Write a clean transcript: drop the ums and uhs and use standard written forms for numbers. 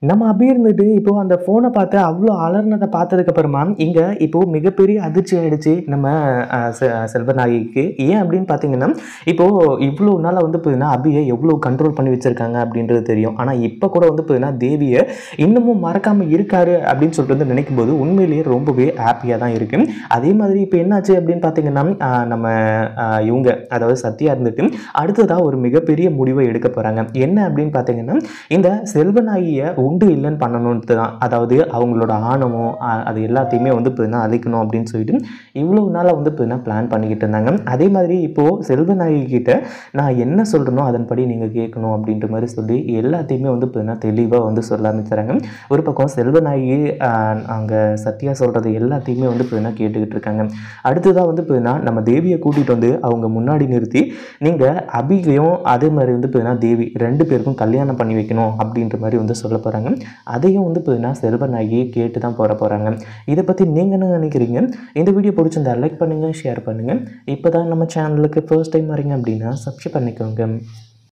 நம்ம அப்படி இருந்துட்டு இப்போ அந்த ஃபோனை பார்த்து அவ்வளோ அலர்னதை பார்த்ததுக்கப்புறமா இங்கே இப்போது மிகப்பெரிய அதிர்ச்சி ஆகிடுச்சு நம்ம செல்வநாயகிக்கு. ஏன் அப்படின்னு பார்த்தீங்கன்னா, இப்போது இவ்வளோ நாளாக வந்து பார்த்தீங்கன்னா அபியை எவ்வளோ கண்ட்ரோல் பண்ணி வச்சுருக்காங்க அப்படின்றது தெரியும். ஆனால் இப்போ கூட வந்து பார்த்தீங்கன்னா தேவியை இன்னமும் மறக்காமல் இருக்காரு அப்படின்னு சொல்லிட்டு வந்து நினைக்கும் போது உண்மையிலேயே ரொம்பவே ஹாப்பியாக தான் இருக்குது. அதே மாதிரி இப்போ என்னாச்சு அப்படின்னு பார்த்தீங்கன்னா, நம்ம இவங்க அதாவது சத்யா இருந்துட்டு அடுத்ததாக ஒரு மிகப்பெரிய முடிவை எடுக்க போகிறாங்க. என்ன அப்படின்னு பார்த்தீங்கன்னா, இந்த செல்வநாயகியை உண்டு இல்லைன்னு பண்ணணுன்ட்டு தான். அதாவது அவங்களோட ஆணவம் அது எல்லாத்தையுமே வந்து பார்த்தீங்கன்னா அழிக்கணும் அப்படின்னு சொல்லிட்டு இவ்வளோ நாளாக வந்து பார்த்தீங்கன்னா பிளான் பண்ணிக்கிட்டு இருந்தாங்க. அதே மாதிரி இப்போது செல்வநாயகி கிட்ட நான் என்ன சொல்கிறேனோ அதன்படி நீங்கள் கேட்கணும் அப்படின்ற மாதிரி சொல்லி எல்லாத்தையுமே வந்து பார்த்தீங்கன்னா தெளிவாக வந்து சொல்ல ஆரம்பிச்சுறாங்க. ஒரு பக்கம் செல்வநாயகி அங்கே சத்யா சொல்கிறது எல்லாத்தையுமே வந்து பார்த்தீங்கன்னா கேட்டுக்கிட்டு இருக்காங்க. அடுத்ததாக வந்து பார்த்தீங்கன்னா நம்ம தேவியை கூட்டிகிட்டு வந்து அவங்க முன்னாடி நிறுத்தி நீங்கள் அபிகையும் அதே மாதிரி வந்து பார்த்தீங்கன்னா தேவி 2 பேருக்கும் கல்யாணம் பண்ணி வைக்கணும் அப்படின்ற மாதிரி வந்து சொல்ல போகிறாங்க. அதையும் வந்து பார்த்தீங்கன்னா செல்வநாயகி கேட்டு தான் போகிறாங்க. இதை பற்றி நீங்கள் என்ன நினைக்கிறீங்க? இந்த வீடியோ பிடிச்சிருந்தா லைக் பண்ணுங்கள், ஷேர் பண்ணுங்கள். இப்போ தான் நம்ம சேனலுக்கு ஃபர்ஸ்ட் டைம் வரீங்க அப்படின்னா சப்ஸ்கிரைப் பண்ணிக்கோங்க.